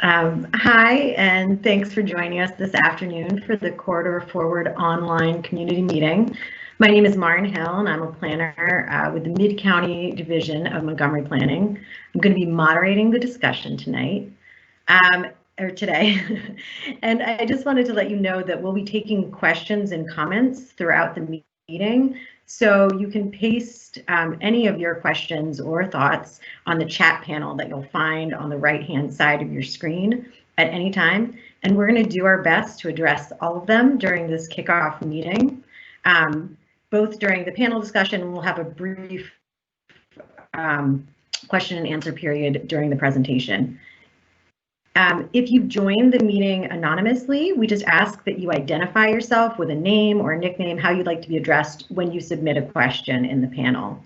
Hi, and thanks for joining us this afternoon for the Corridor Forward online community meeting. My name is Marin Hill, and I'm a planner with the Mid-County Division of Montgomery Planning. I'm going to be moderating the discussion tonight, or today. And I just wanted to let you know that we'll be taking questions and comments throughout the meeting. So you can paste any of your questions or thoughts on the chat panel that you'll find on the right-hand side of your screen at any time. And we're going to do our best to address all of them during this kickoff meeting. Both during the panel discussion, we'll have a brief question and answer period during the presentation. If you've joined the meeting anonymously, we just ask that you identify yourself with a name or a nickname, how you'd like to be addressed when you submit a question in the panel.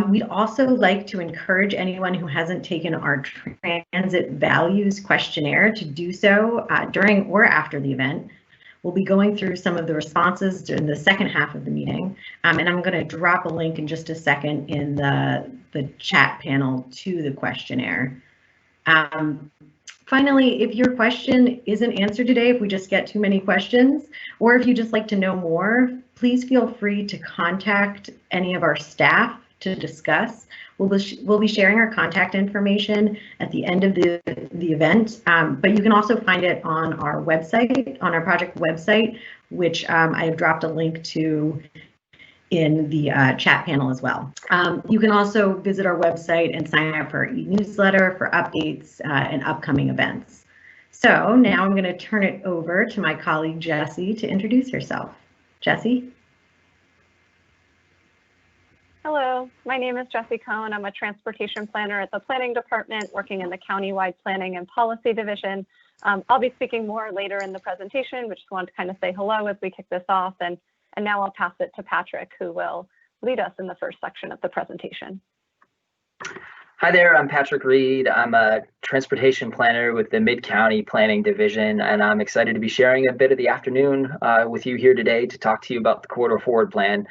We'd also like to encourage anyone who hasn't taken our transit values questionnaire to do so during or after the event. We'll be going through some of the responses during the second half of the meeting, and I'm going to drop a link in just a second in the chat panel to the questionnaire. Finally, if your question isn't answered today, if we just get too many questions, or if you just like to know more, please feel free to contact any of our staff to discuss. We'll be sharing our contact information at the end of the event, but you can also find it on our website, on our project website, which I have dropped a link to in the chat panel as well. You can also visit our website and sign up for our e-newsletter for updates and upcoming events. So now I'm going to turn it over to my colleague Jessie to introduce herself. Jessie? Hello, my name is Jessie Cohen. I'm a transportation planner at the Planning Department working in the Countywide Planning and Policy Division. I'll be speaking more later in the presentation, but just wanted to kind of say hello as we kick this off. And now I'll pass it to Patrick, who will lead us in the first section of the presentation. Hi there, I'm Patrick Reed. I'm a transportation planner with the Mid-County Planning Division, and I'm excited to be sharing a bit of the afternoon with you here today to talk to you about the Corridor Forward Plan.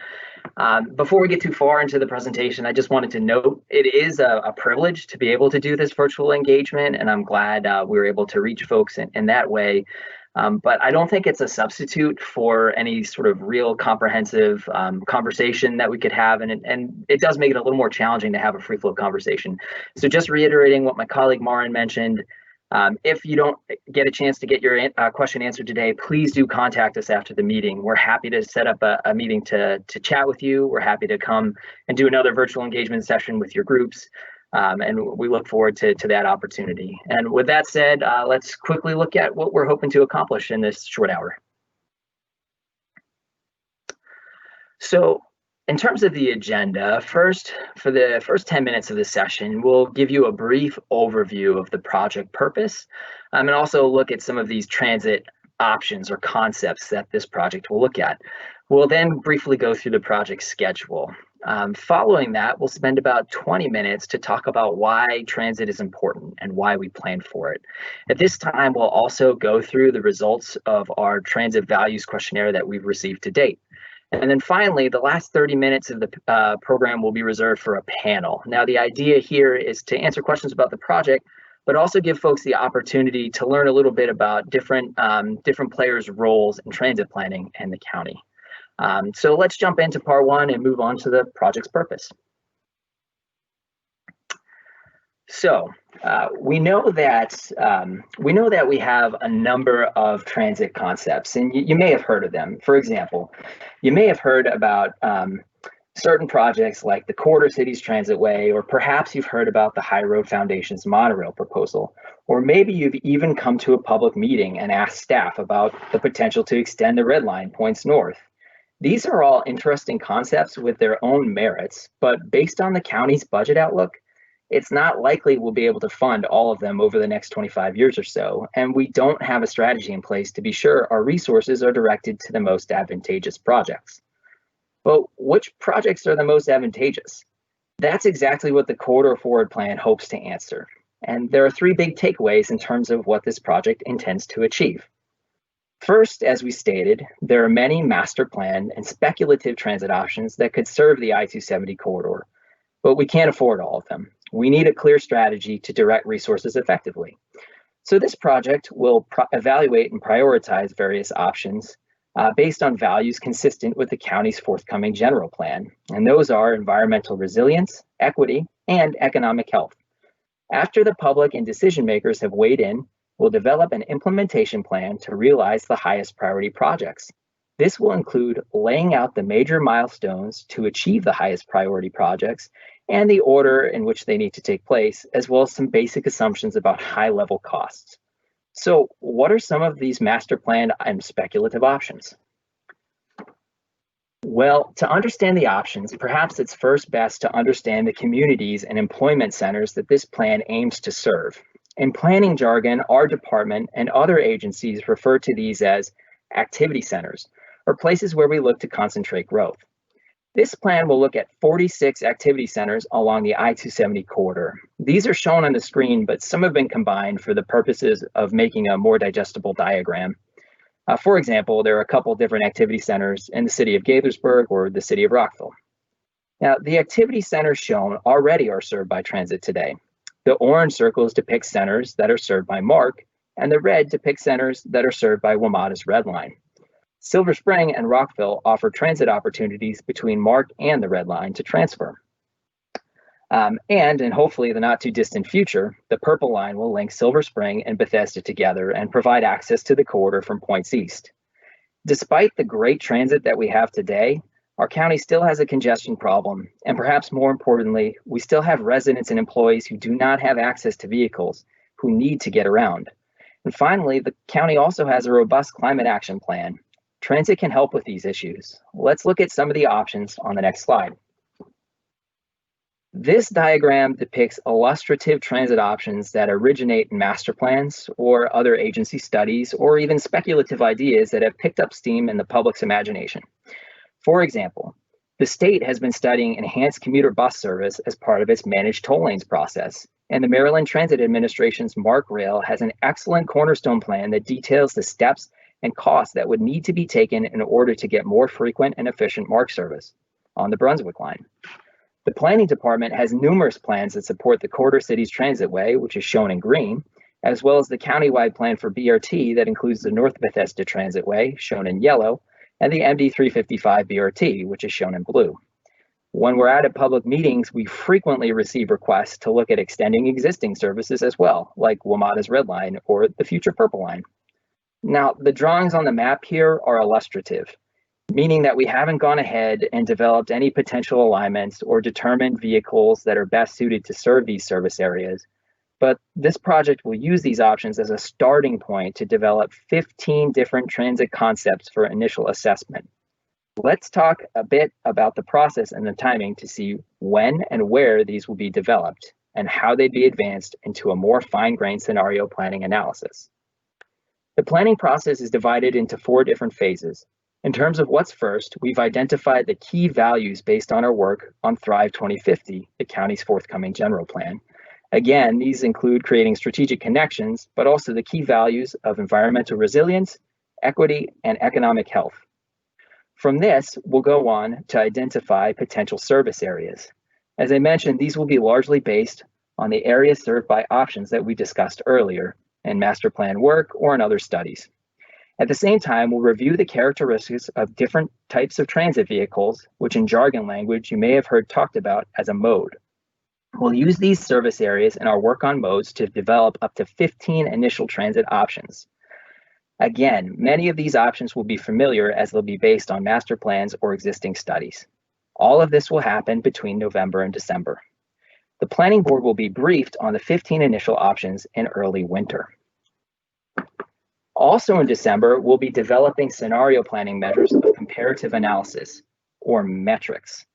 Before we get too far into the presentation, I just wanted to note it is a privilege to be able to do this virtual engagement, and I'm glad we were able to reach folks in that way. But I don't think it's a substitute for any sort of real comprehensive conversation that we could have, and it does make it a little more challenging to have a free flow conversation. So just reiterating what my colleague Marin mentioned, if you don't get a chance to get your question answered today, please do contact us after the meeting. We're happy to set up a meeting to chat with you. We're happy to come and do another virtual engagement session with your groups. And we look forward to that opportunity. And with that said, let's quickly look at what we're hoping to accomplish in this short hour. So in terms of the agenda, first, for the first 10 minutes of this session, we'll give you a brief overview of the project purpose, and also look at some of these transit options or concepts that this project will look at. We'll then briefly go through the project schedule. Following that, we'll spend about 20 minutes to talk about why transit is important and why we plan for it. At this time, we'll also go through the results of our transit values questionnaire that we've received to date. And then finally, the last 30 minutes of the program will be reserved for a panel. Now, the idea here is to answer questions about the project, but also give folks the opportunity to learn a little bit about different players' roles in transit planning in the county. So let's jump into part one and move on to the project's purpose. So we know that we have a number of transit concepts, and you may have heard of them. For example, you may have heard about certain projects like the Quarter Cities Transitway, or perhaps you've heard about the High Road Foundation's monorail proposal, or maybe you've even come to a public meeting and asked staff about the potential to extend the Red Line points north. These are all interesting concepts with their own merits, but based on the county's budget outlook, it's not likely we'll be able to fund all of them over the next 25 years or so, and we don't have a strategy in place to be sure our resources are directed to the most advantageous projects. But which projects are the most advantageous? That's exactly what the Corridor Forward Plan hopes to answer. And there are three big takeaways in terms of what this project intends to achieve. First, as we stated, there are many master plan and speculative transit options that could serve the I-270 corridor, but we can't afford all of them. We need a clear strategy to direct resources effectively. So this project will evaluate and prioritize various options based on values consistent with the county's forthcoming general plan. And those are environmental resilience, equity, and economic health. After the public and decision makers have weighed in, we'll develop an implementation plan to realize the highest priority projects. This will include laying out the major milestones to achieve the highest priority projects and the order in which they need to take place, as well as some basic assumptions about high-level costs. So what are some of these master plan and speculative options? Well, to understand the options, perhaps it's first best to understand the communities and employment centers that this plan aims to serve. In planning jargon, our department and other agencies refer to these as activity centers, or places where we look to concentrate growth. This plan will look at 46 activity centers along the I-270 corridor. These are shown on the screen, but some have been combined for the purposes of making a more digestible diagram. For example, there are a couple different activity centers in the city of Gaithersburg or the city of Rockville. Now, the activity centers shown already are served by transit today. The orange circles depict centers that are served by MARC, and the red depict centers that are served by WMATA's Red Line. Silver Spring and Rockville offer transit opportunities between MARC and the Red Line to transfer. And in hopefully the not too distant future, the Purple Line will link Silver Spring and Bethesda together and provide access to the corridor from points east. Despite the great transit that we have today, our county still has a congestion problem, and perhaps more importantly, we still have residents and employees who do not have access to vehicles, who need to get around. And finally, the county also has a robust climate action plan. Transit can help with these issues. Let's look at some of the options on the next slide. This diagram depicts illustrative transit options that originate in master plans or other agency studies or even speculative ideas that have picked up steam in the public's imagination. For example, the state has been studying enhanced commuter bus service as part of its managed toll lanes process, and the Maryland Transit Administration's MARC Rail has an excellent cornerstone plan that details the steps and costs that would need to be taken in order to get more frequent and efficient MARC service on the Brunswick line. The planning department has numerous plans that support the Corridor Cities Transitway, which is shown in green, as well as the countywide plan for BRT that includes the North Bethesda Transitway, shown in yellow, and the MD 355 BRT, which is shown in blue. When we're at public meetings, we frequently receive requests to look at extending existing services as well, like WMATA's Red Line or the future Purple Line. Now, the drawings on the map here are illustrative, meaning that we haven't gone ahead and developed any potential alignments or determined vehicles that are best suited to serve these service areas. But this project will use these options as a starting point to develop 15 different transit concepts for initial assessment. Let's talk a bit about the process and the timing to see when and where these will be developed and how they'd be advanced into a more fine-grained scenario planning analysis. The planning process is divided into 4 different phases. In terms of what's first, we've identified the key values based on our work on Thrive 2050, the county's forthcoming general plan. Again, these include creating strategic connections, but also the key values of environmental resilience, equity, and economic health. From this, we'll go on to identify potential service areas. As I mentioned, these will be largely based on the areas served by options that we discussed earlier in master plan work or in other studies. At the same time, we'll review the characteristics of different types of transit vehicles, which in jargon language you may have heard talked about as a mode. We'll use these service areas in our work on modes to develop up to 15 initial transit options. Again, many of these options will be familiar as they'll be based on master plans or existing studies. All of this will happen between November and December. The planning board will be briefed on the 15 initial options in early winter. Also in December, we'll be developing scenario planning measures of comparative analysis, or metrics.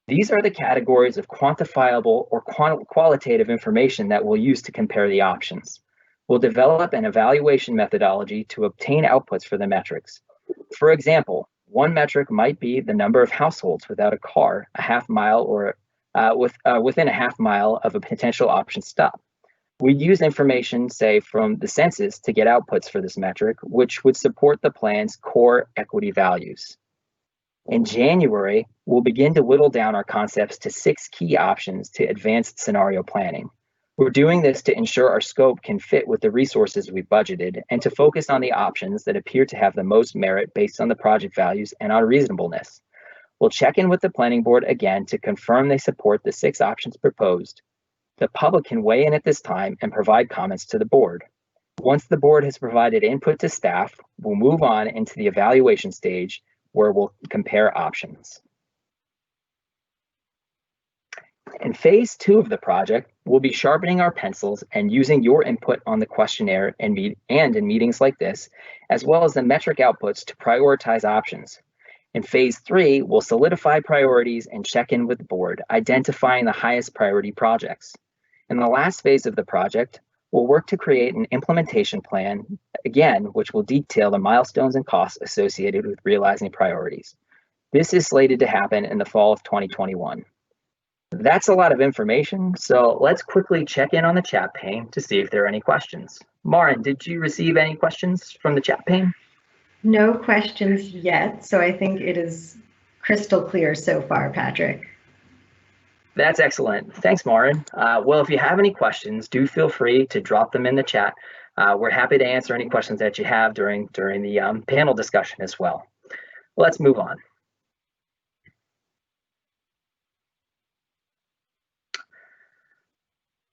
These are the categories of quantifiable or qualitative information that we'll use to compare the options. We'll develop an evaluation methodology to obtain outputs for the metrics. For example, one metric might be the number of households without a car, a half mile or within a half mile of a potential option stop. We use information, say, from the census to get outputs for this metric, which would support the plan's core equity values. In January, we'll begin to whittle down our concepts to 6 key options to advanced scenario planning. We're doing this to ensure our scope can fit with the resources we've budgeted and to focus on the options that appear to have the most merit based on the project values and our reasonableness. We'll check in with the planning board again to confirm they support the 6 options proposed. The public can weigh in at this time and provide comments to the board. Once the board has provided input to staff, we'll move on into the evaluation stage where we'll compare options. In phase 2 of the project, we'll be sharpening our pencils and using your input on the questionnaire and in meetings like this, as well as the metric outputs to prioritize options. In phase 3, we'll solidify priorities and check in with the board, identifying the highest priority projects. In the last phase of the project, we'll work to create an implementation plan, again, which will detail the milestones and costs associated with realizing priorities. This is slated to happen in the fall of 2021. That's a lot of information, so let's quickly check in on the chat pane to see if there are any questions. Marin, did you receive any questions from the chat pane? No questions yet, so I think it is crystal clear so far, Patrick. That's excellent. Thanks, Marin. Well, if you have any questions, do feel free to drop them in the chat. We're happy to answer any questions that you have during the panel discussion as well. Let's move on.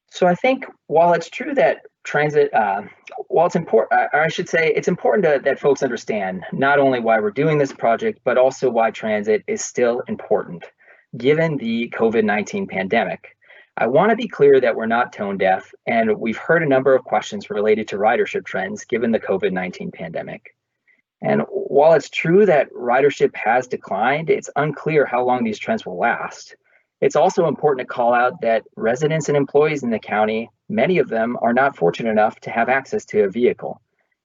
So I think while it's true that transit, while it's important, or I should say, it's important that folks understand not only why we're doing this project, but also why transit is still important, given the COVID-19 pandemic. I want to be clear that we're not tone deaf, and we've heard a number of questions related to ridership trends given the COVID-19 pandemic. And while it's true that ridership has declined, it's unclear how long these trends will last. It's also important to call out that residents and employees in the county, many of them are not fortunate enough to have access to a vehicle.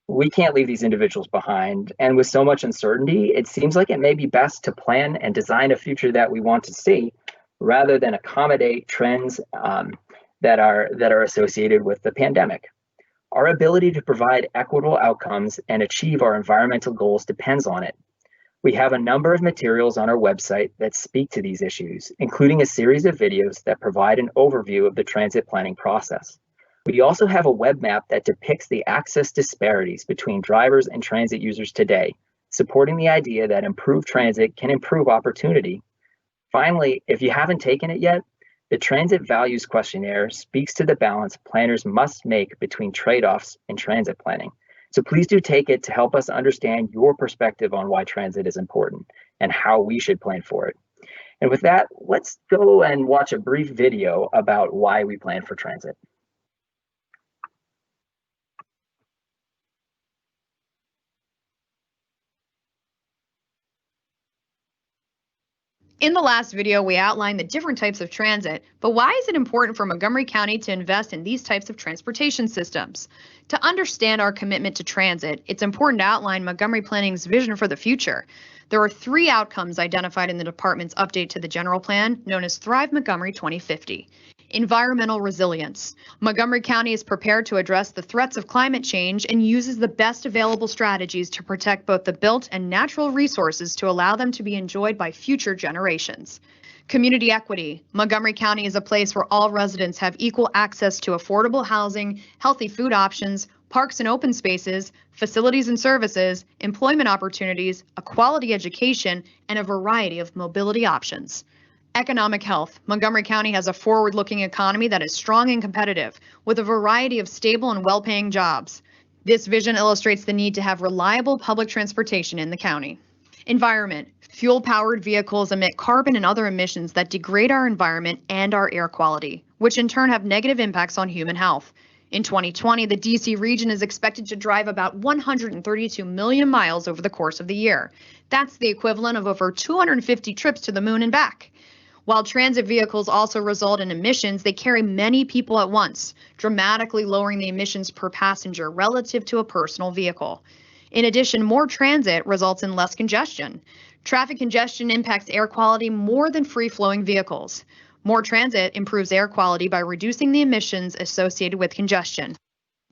We can't leave these individuals behind. And with so much uncertainty, it seems like it may be best to plan and design a future that we want to see rather than accommodate trends that are associated with the pandemic. Our ability to provide equitable outcomes and achieve our environmental goals depends on it. We have a number of materials on our website that speak to these issues, including a series of videos that provide an overview of the transit planning process. We also have a web map that depicts the access disparities between drivers and transit users today, supporting the idea that improved transit can improve opportunity. Finally, if you haven't taken it yet, the Transit Values Questionnaire speaks to the balance planners must make between trade-offs in transit planning. So please do take it to help us understand your perspective on why transit is important and how we should plan for it. And with that, let's go and watch a brief video about why we plan for transit. In the last video, we outlined the different types of transit, but why is it important for Montgomery County to invest in these types of transportation systems? To understand our commitment to transit, it's important to outline Montgomery Planning's vision for the future. There are 3 outcomes identified in the department's update to the general plan, known as Thrive Montgomery 2050. Environmental resilience. Montgomery County is prepared to address the threats of climate change and uses the best available strategies to protect both the built and natural resources to allow them to be enjoyed by future generations. Community equity. Montgomery County is a place where all residents have equal access to affordable housing, healthy food options, parks and open spaces, facilities and services, employment opportunities, a quality education, and a variety of mobility options. Economic health. Montgomery County has a forward-looking economy that is strong and competitive, with a variety of stable and well-paying jobs. This vision illustrates the need to have reliable public transportation in the county. Environment. Fuel-powered vehicles emit carbon and other emissions that degrade our environment and our air quality, which in turn have negative impacts on human health. In 2020, the DC region is expected to drive about 132 million miles over the course of the year. That's the equivalent of over 250 trips to the moon and back. While transit vehicles also result in emissions, they carry many people at once, dramatically lowering the emissions per passenger relative to a personal vehicle. In addition, more transit results in less congestion. Traffic congestion impacts air quality more than free-flowing vehicles. More transit improves air quality by reducing the emissions associated with congestion.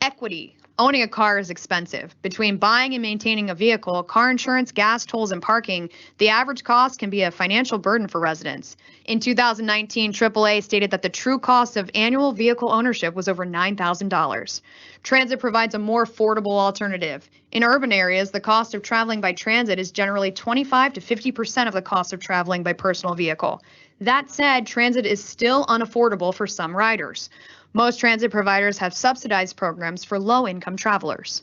Equity. Owning a car is expensive. Between buying and maintaining a vehicle, car insurance, gas tolls, and parking, the average cost can be a financial burden for residents. In 2019, AAA stated that the true cost of annual vehicle ownership was over $9,000. Transit provides a more affordable alternative. In urban areas, the cost of traveling by transit is generally 25 to 50% of the cost of traveling by personal vehicle. That said, transit is still unaffordable for some riders. Most transit providers have subsidized programs for low-income travelers.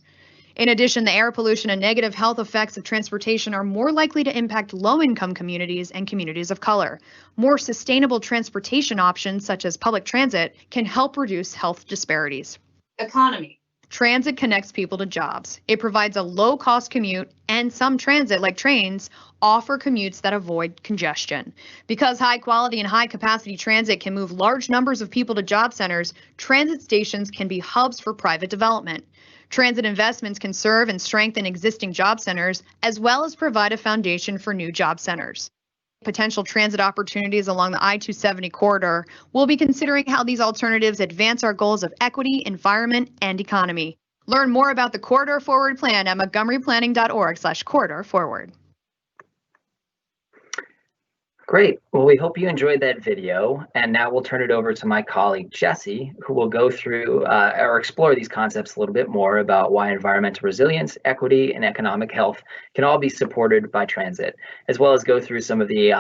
In addition, the air pollution and negative health effects of transportation are more likely to impact low-income communities and communities of color. More sustainable transportation options, such as public transit, can help reduce health disparities. Economy. Transit connects people to jobs. It provides a low-cost commute, and some transit, like trains, offer commutes that avoid congestion. Because high-quality and high-capacity transit can move large numbers of people to job centers, transit stations can be hubs for private development. Transit investments can serve and strengthen existing job centers, as well as provide a foundation for new job centers. Potential transit opportunities along the I-270 corridor, we'll be considering how these alternatives advance our goals of equity, environment, and economy. Learn more about the Corridor Forward Plan at montgomeryplanning.org/corridor forward. Great. Well, we hope you enjoyed that video. And now we'll turn it over to my colleague, Jesse, who will go through or explore these concepts a little bit more about why environmental resilience, equity, and economic health can all be supported by transit, as well as go through some of the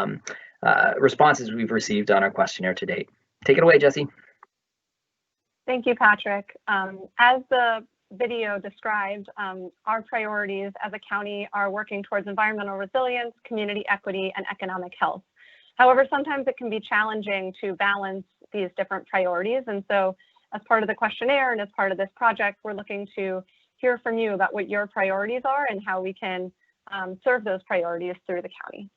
responses we've received on our questionnaire to date. Take it away, Jesse. Thank you, Patrick. As the video described, our priorities as a county are working towards environmental resilience, community equity, and economic health. However, sometimes it can be challenging to balance these different priorities. And so as part of the questionnaire and as part of this project, we're looking to hear from you about what your priorities are and how we can serve those priorities through the county.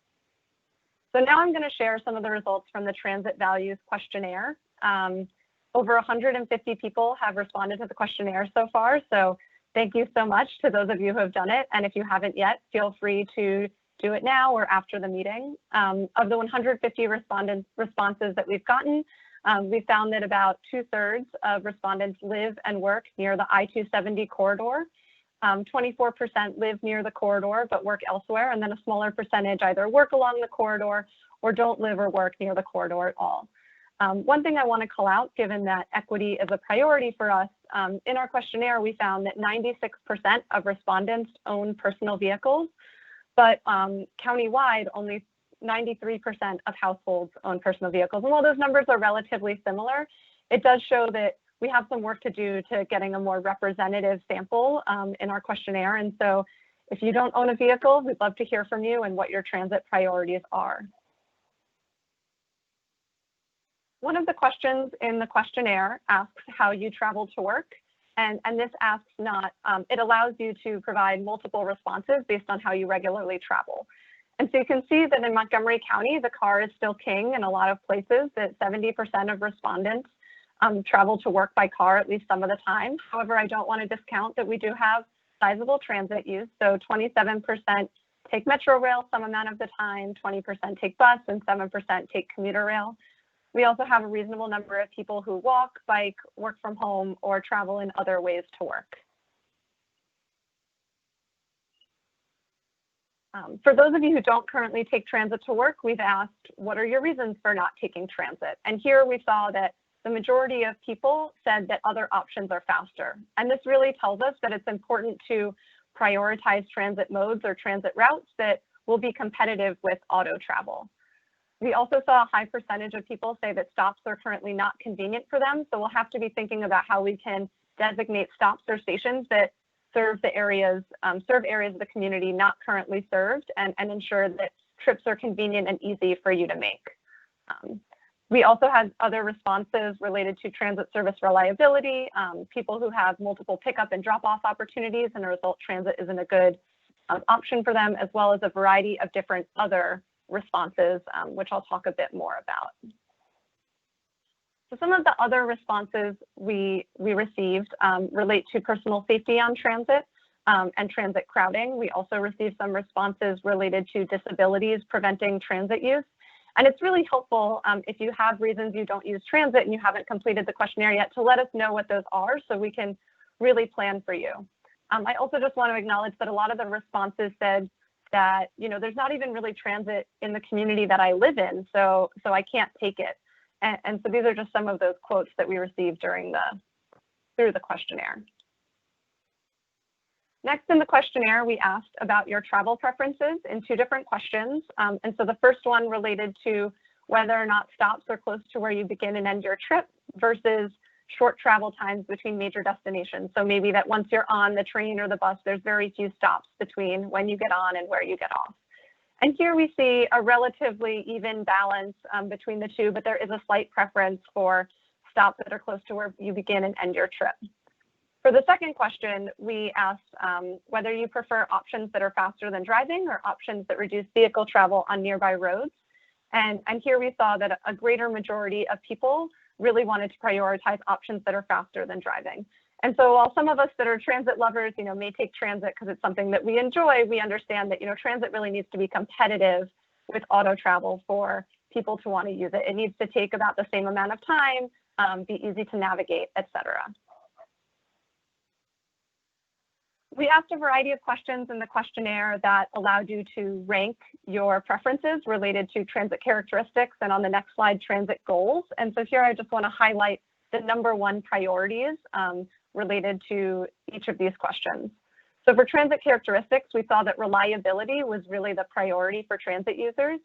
So now I'm going to share some of the results from the Transit Values Questionnaire. Over 150 people have responded to the questionnaire so far, so thank you so much to those of you who have done it. And if you haven't yet, feel free to do it now or after the meeting. Of the 150 responses that we've gotten, we found that about 2/3 of respondents live and work near the I-270 corridor. 24% live near the corridor but work elsewhere, and then a smaller percentage either work along the corridor or don't live or work near the corridor at all. One thing I want to call out, given that equity is a priority for us, in our questionnaire, we found that 96% of respondents own personal vehicles, but countywide, only 93% of households own personal vehicles. And while those numbers are relatively similar, it does show that we have some work to do to getting a more representative sample in our questionnaire. And so if you don't own a vehicle, we'd love to hear from you and what your transit priorities are. One of the questions in the questionnaire asks how you travel to work. And this asks not, it allows you to provide multiple responses based on how you regularly travel. And so you can see that in Montgomery County, the car is still king in a lot of places, that 70% of respondents travel to work by car at least some of the time. However, I don't want to discount that we do have sizable transit use. So 27% take Metro Rail some amount of the time, 20% take bus, and 7% take commuter rail. We also have a reasonable number of people who walk, bike, work from home, or travel in other ways to work. For those of you who don't currently take transit to work, we've asked, what are your reasons for not taking transit? And here we saw that the majority of people said that other options are faster. And this really tells us that it's important to prioritize transit modes or transit routes that will be competitive with auto travel. We also saw a high percentage of people say that stops are currently not convenient for them. So we'll have to be thinking about how we can designate stops or stations that serve the areas, serve areas of the community not currently served, and ensure that trips are convenient and easy for you to make. We also had other responses related to transit service reliability, people who have multiple pickup and drop-off opportunities, and a result transit isn't a good option for them, as well as a variety of different other responses, which I'll talk a bit more about. So some of the other responses we received relate to personal safety on transit and transit crowding. We also received some responses related to disabilities preventing transit use. And it's really helpful if you have reasons you don't use transit and you haven't completed the questionnaire yet to let us know what those are so we can really plan for you. I also just want to acknowledge that a lot of the responses said that, there's not even really transit in the community that I live in, so I can't take it. And so these are just some of those quotes that we received through the questionnaire. Next in the questionnaire, we asked about your travel preferences in 2 different questions. And so the first one related to whether or not stops are close to where you begin and end your trip versus short travel times between major destinations. So maybe that once you're on the train or the bus, there's very few stops between when you get on and where you get off. And here we see a relatively even balance between the 2, but there is a slight preference for stops that are close to where you begin and end your trip. For the second question, we asked whether you prefer options that are faster than driving or options that reduce vehicle travel on nearby roads. And here we saw that a greater majority of people really wanted to prioritize options that are faster than driving. And so while some of us that are transit lovers, may take transit because it's something that we enjoy, we understand that, transit really needs to be competitive with auto travel for people to want to use it. It needs to take about the same amount of time, be easy to navigate, et cetera. We asked a variety of questions in the questionnaire that allowed you to rank your preferences related to transit characteristics, and on the next slide, transit goals. And so here I just want to highlight the #1 priorities related to each of these questions. So for transit characteristics, we saw that reliability was really the priority for transit users,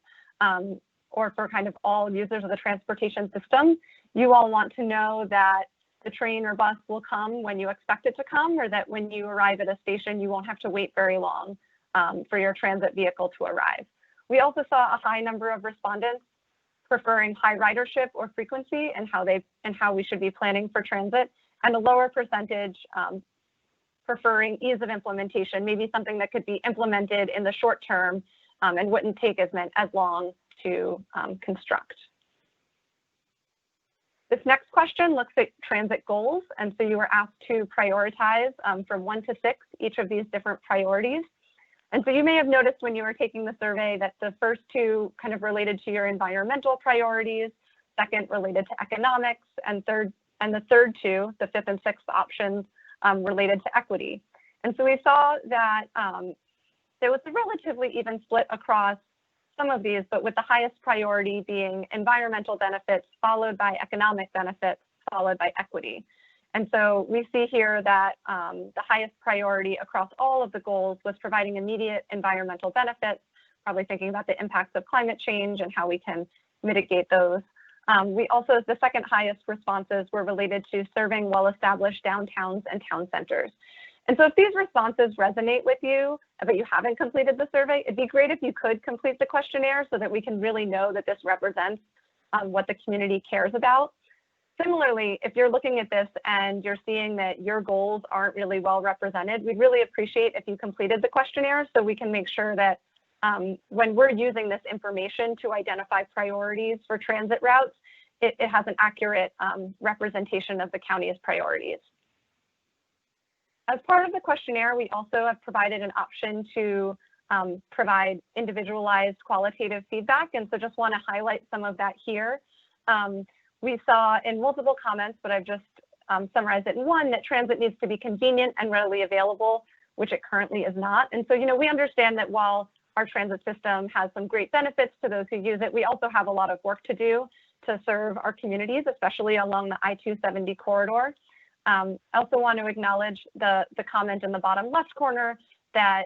or for kind of all users of the transportation system. You all want to know that the train or bus will come when you expect it to come, or that when you arrive at a station, you won't have to wait very long for your transit vehicle to arrive. We also saw a high number of respondents preferring high ridership or frequency and how we should be planning for transit, and a lower percentage preferring ease of implementation, maybe something that could be implemented in the short term and wouldn't take as long to construct. This next question looks at transit goals, and so you were asked to prioritize from 1 to 6 each of these different priorities. And so you may have noticed when you were taking the survey that the first 2 kind of related to your environmental priorities, second related to economics, and the third 2, the 5th and 6th options, related to equity. And so we saw that there was a relatively even split across some of these, but with the highest priority being environmental benefits, followed by economic benefits, followed by equity. And so we see here that the highest priority across all of the goals was providing immediate environmental benefits, probably thinking about the impacts of climate change and how we can mitigate those. We also, the second highest responses were related to serving well-established downtowns and town centers. And so if these responses resonate with you, but you haven't completed the survey, it'd be great if you could complete the questionnaire so that we can really know that this represents what the community cares about. Similarly, if you're looking at this and you're seeing that your goals aren't really well represented, we'd really appreciate if you completed the questionnaire so we can make sure that when we're using this information to identify priorities for transit routes, it has an accurate representation of the county's priorities. As part of the questionnaire, we also have provided an option to provide individualized qualitative feedback, and so just want to highlight some of that here. We saw in multiple comments, but I've just summarized it in one, that transit needs to be convenient and readily available, which it currently is not. And so, we understand that while our transit system has some great benefits to those who use it, we also have a lot of work to do to serve our communities, especially along the I-270 corridor. I also want to acknowledge the comment in the bottom left corner that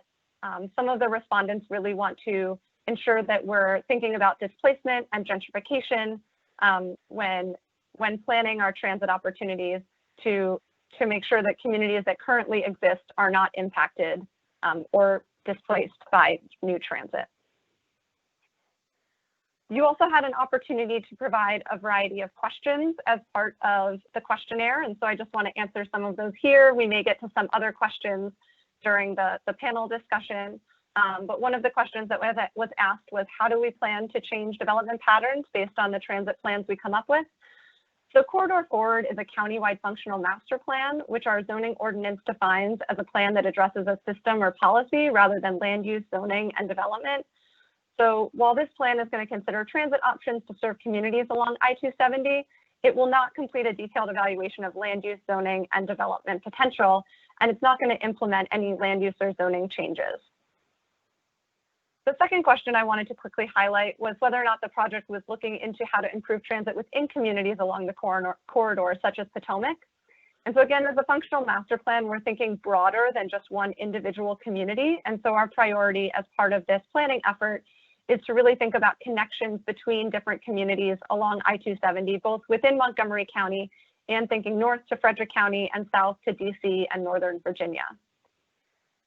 some of the respondents really want to ensure that we're thinking about displacement and gentrification when planning our transit opportunities to make sure that communities that currently exist are not impacted or displaced by new transit. You also had an opportunity to provide a variety of questions as part of the questionnaire, and so I just want to answer some of those here. We may get to some other questions during the panel discussion, but one of the questions that was asked was, how do we plan to change development patterns based on the transit plans we come up with? So Corridor Forward is a countywide functional master plan, which our zoning ordinance defines as a plan that addresses a system or policy rather than land use, zoning, and development. So while this plan is going to consider transit options to serve communities along I-270, it will not complete a detailed evaluation of land use, zoning, and development potential, and it's not going to implement any land use or zoning changes. The second question I wanted to quickly highlight was whether or not the project was looking into how to improve transit within communities along the corridor, such as Potomac. And so again, as a functional master plan, we're thinking broader than just one individual community. And so our priority as part of this planning effort is to really think about connections between different communities along I-270, both within Montgomery County and thinking north to Frederick County and south to DC and Northern Virginia.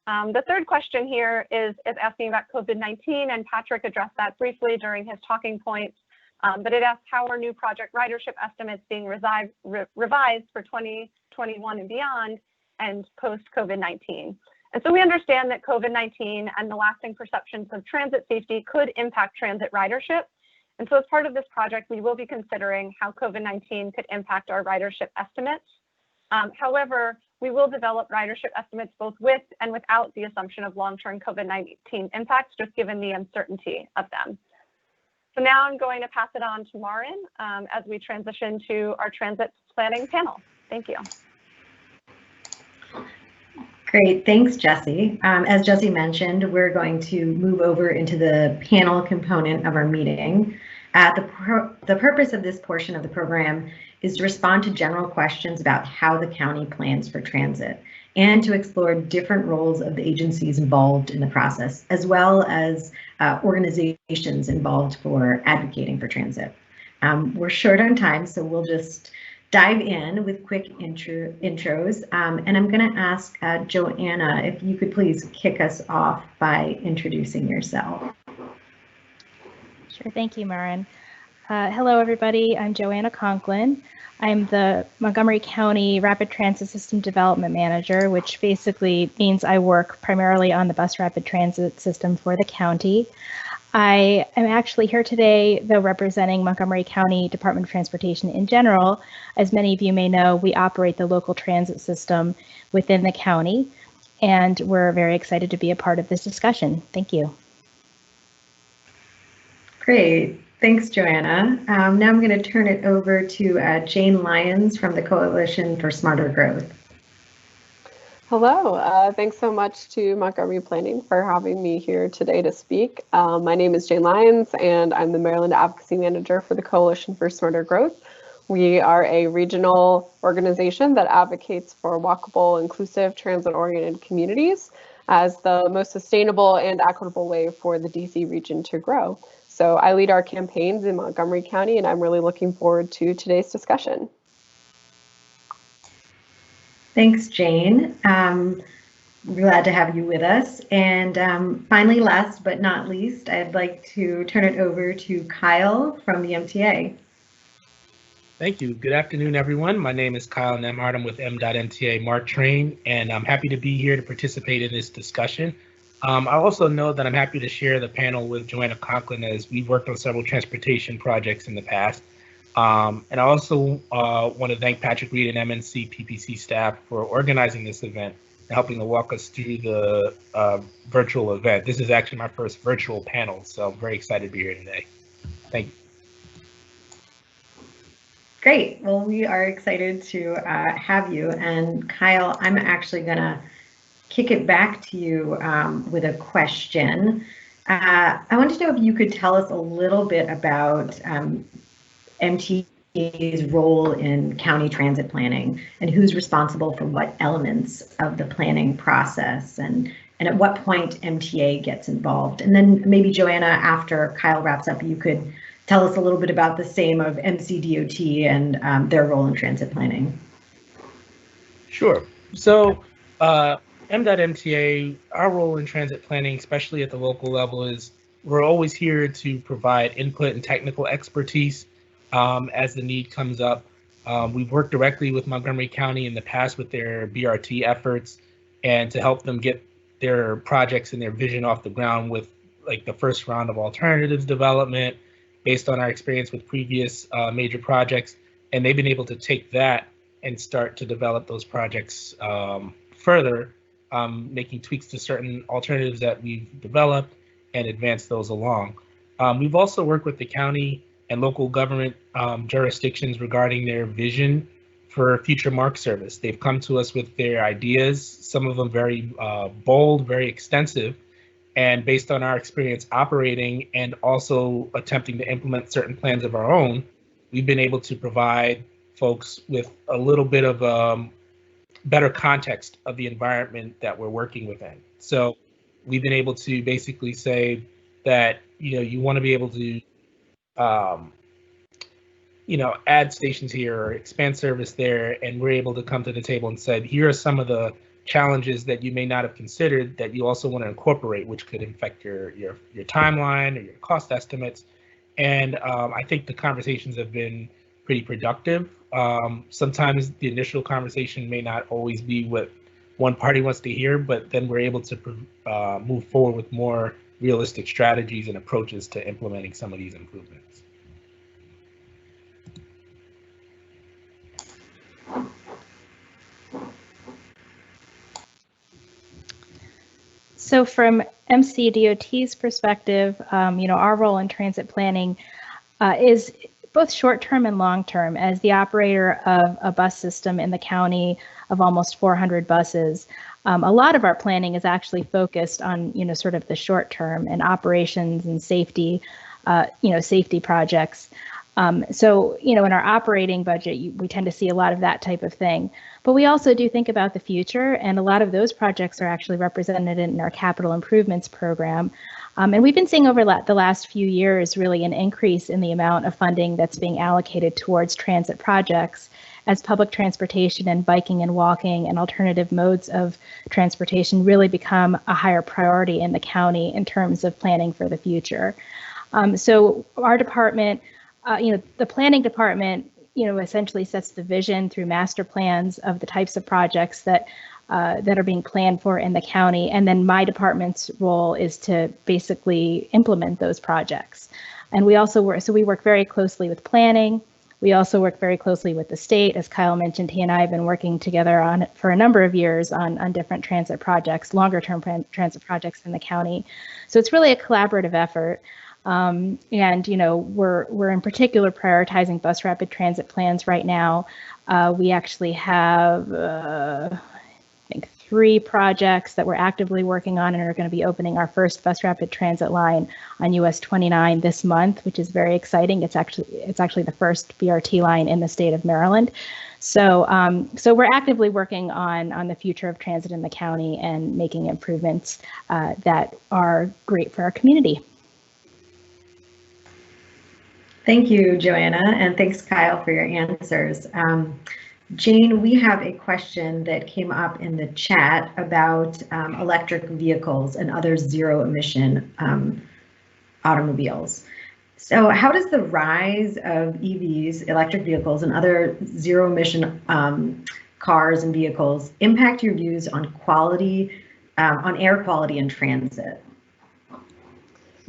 The third question here is asking about COVID-19, and Patrick addressed that briefly during his talking points, but it asks how are new project ridership estimates being revised for 2021 and beyond and post-COVID-19. And so we understand that COVID-19 and the lasting perceptions of transit safety could impact transit ridership. And so as part of this project, we will be considering how COVID-19 could impact our ridership estimates. However, we will develop ridership estimates both with and without the assumption of long-term COVID-19 impacts, just given the uncertainty of them. So now I'm going to pass it on to Marin as we transition to our transit planning panel. Thank you. Great, thanks, Jesse. As Jesse mentioned, we're going to move over into the panel component of our meeting. The purpose of this portion of the program is to respond to general questions about how the county plans for transit and to explore different roles of the agencies involved in the process, as well as organizations involved for advocating for transit. We're short on time, so we'll just dive in with quick intros. And I'm going to ask Joanna if you could please kick us off by introducing yourself. Sure, thank you, Marin. Hello, everybody. I'm Joanna Conklin. I'm the Montgomery County Rapid Transit System Development Manager, which basically means I work primarily on the bus rapid transit system for the county. I am actually here today, though, representing Montgomery County Department of Transportation in general. As many of you may know, we operate the local transit system within the county, and we're very excited to be a part of this discussion. Thank you. Great. Thanks, Joanna. Now I'm going to turn it over to Jane Lyons from the Coalition for Smarter Growth. Hello, thanks so much to Montgomery Planning for having me here today to speak. My name is Jane Lyons, and I'm the Maryland Advocacy Manager for the Coalition for Smarter Growth. We are a regional organization that advocates for walkable, inclusive, transit-oriented communities as the most sustainable and equitable way for the DC region to grow. So I lead our campaigns in Montgomery County, and I'm really looking forward to today's discussion. Thanks, Jane. Glad to have you with us. And finally, last but not least, I'd like to turn it over to Kyle from the MTA. Thank you. Good afternoon, everyone. My name is Kyle Nemhart. I'm with M.MTA Mart Train, and I'm happy to be here to participate in this discussion. I also know that I'm happy to share the panel with Joanna Conklin, as we've worked on several transportation projects in the past. And I also want to thank Patrick Reed and MNC PPC staff for organizing this event and helping to walk us through the virtual event. This is actually my first virtual panel, so I'm very excited to be here today. Thank you. Great. Well, we are excited to have you. And Kyle, I'm actually going to kick it back to you with a question. I want to know if you could tell us a little bit about MTA's role in county transit planning and who's responsible for what elements of the planning process and at what point MTA gets involved. And then maybe Joanna, after Kyle wraps up, you could tell us a little bit about the same of MCDOT and their role in transit planning. Sure. So M.MTA, our role in transit planning, especially at the local level, is we're always here to provide input and technical expertise as the need comes up. We've worked directly with Montgomery County in the past with their BRT efforts and to help them get their projects and their vision off the ground with like the first round of alternatives development based on our experience with previous major projects. And they've been able to take that and start to develop those projects further, making tweaks to certain alternatives that we've developed and advance those along. We've also worked with the county and local government jurisdictions regarding their vision for future MARC service. They've come to us with their ideas, some of them very bold, very extensive, and based on our experience operating and also attempting to implement certain plans of our own, we've been able to provide folks with a little bit of better context of the environment that we're working within. So we've been able to basically say that, you want to be able to, add stations here or expand service there, and we're able to come to the table and said, here are some of the challenges that you may not have considered that you also want to incorporate, which could affect your timeline or your cost estimates. And I think the conversations have been pretty productive. Sometimes the initial conversation may not always be what one party wants to hear, but then we're able to move forward with more realistic strategies and approaches to implementing some of these improvements. So from MCDOT's perspective, our role in transit planning is both short-term and long-term. As the operator of a bus system in the county of almost 400 buses, a lot of our planning is actually focused on, sort of the short-term and operations and safety, safety projects. So, in our operating budget, we tend to see a lot of that type of thing. But we also do think about the future, and a lot of those projects are actually represented in our capital improvements program. And we've been seeing over the last few years really an increase in the amount of funding that's being allocated towards transit projects as public transportation and biking and walking and alternative modes of transportation really become a higher priority in the county in terms of planning for the future. So our department, the planning department, essentially sets the vision through master plans of the types of projects that are being planned for in the county. And then my department's role is to basically implement those projects. And we also work very closely with planning. We also work very closely with the state. As Kyle mentioned, he and I have been working together on it for a number of years on different transit projects, longer term transit projects in the county. So it's really a collaborative effort. And, we're in particular prioritizing bus rapid transit plans right now. We actually have, I think, 3 projects that we're actively working on and are going to be opening our first bus rapid transit line on US 29 this month, which is very exciting. It's actually the first BRT line in the state of Maryland. So, so we're actively working on the future of transit in the county and making improvements that are great for our community. Thank you, Joanna, and thanks, Kyle, for your answers. Jane, we have a question that came up in the chat about electric vehicles and other zero-emission automobiles. So how does the rise of EVs, electric vehicles, and other zero-emission cars and vehicles impact your views on quality, on air quality in transit?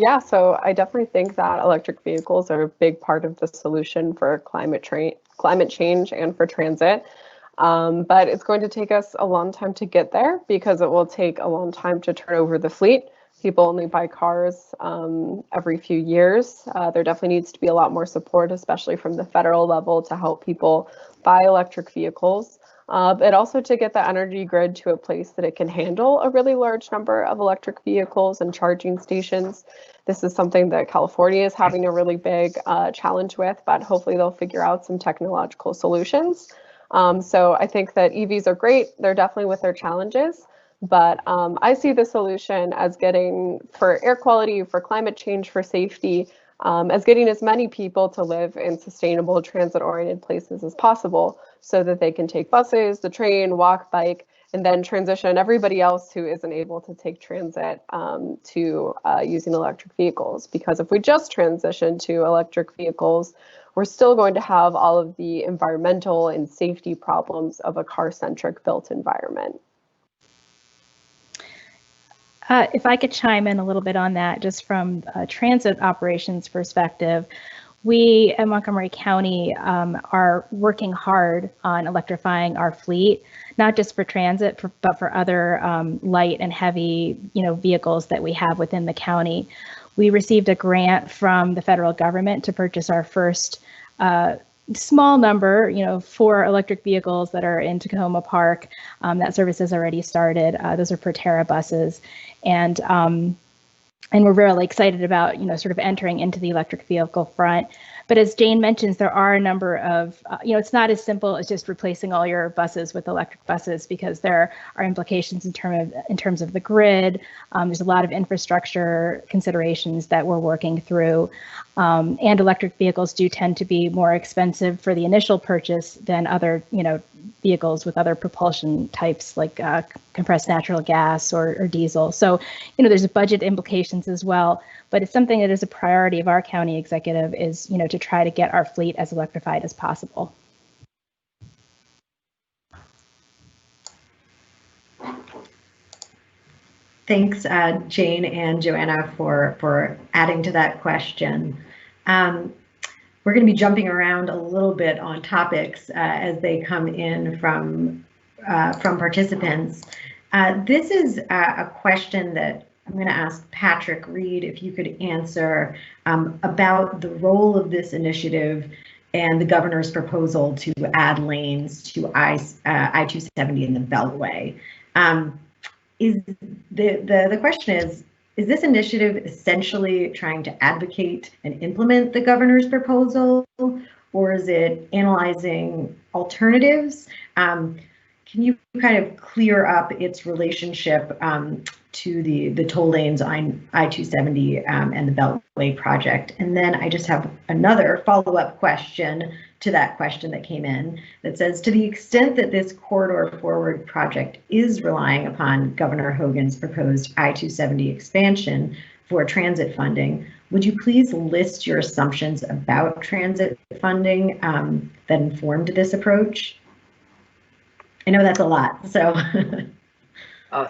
Yeah, so I definitely think that electric vehicles are a big part of the solution for climate change and for transit. But it's going to take us a long time to get there because it will take a long time to turn over the fleet. People only buy cars every few years. There definitely needs to be a lot more support, especially from the federal level, to help people buy electric vehicles. But also to get the energy grid to a place that it can handle a really large number of electric vehicles and charging stations. This is something that California is having a really big challenge with, but hopefully they'll figure out some technological solutions. So I think that EVs are great. They're definitely with their challenges, but I see the solution as getting, for air quality, for climate change, for safety, as getting as many people to live in sustainable transit-oriented places as possible so that they can take buses, the train, walk, bike, and then transition everybody else who isn't able to take transit to using electric vehicles. Because if we just transition to electric vehicles, we're still going to have all of the environmental and safety problems of a car-centric built environment. If I could chime in a little bit on that, just from a transit operations perspective, we at Montgomery County are working hard on electrifying our fleet, not just for transit, but for other light and heavy, vehicles that we have within the county. we received a grant from the federal government to purchase our first small number, 4 electric vehicles that are in Tacoma Park. That service has already started. Those are Proterra buses. And we're really excited about, sort of entering into the electric vehicle front. But as Jane mentions, there are a number of, it's not as simple as just replacing all your buses with electric buses, because there are implications in terms of the grid. There's a lot of infrastructure considerations that we're working through. And electric vehicles do tend to be more expensive for the initial purchase than other, vehicles with other propulsion types like compressed natural gas or diesel. So, there's budget implications as well. But it's something that is a priority of our county executive is, to try to get our fleet as electrified as possible. Thanks, Jane and Joanna, for adding to that question. We're going to be jumping around a little bit on topics as they come in from participants. This is a question that I'm going to ask Patrick Reed if you could answer about the role of this initiative and the governor's proposal to add lanes to I-270 in the Beltway. The question is this initiative essentially trying to advocate and implement the governor's proposal, or is it analyzing alternatives? Can you kind of clear up its relationship to the toll lanes on I-270 and the Beltway project? And then I just have another follow-up question to that question that came in that says, to the extent that this corridor forward project is relying upon Governor Hogan's proposed I-270 expansion for transit funding, would you please list your assumptions about transit funding that informed this approach? I know that's a lot, so.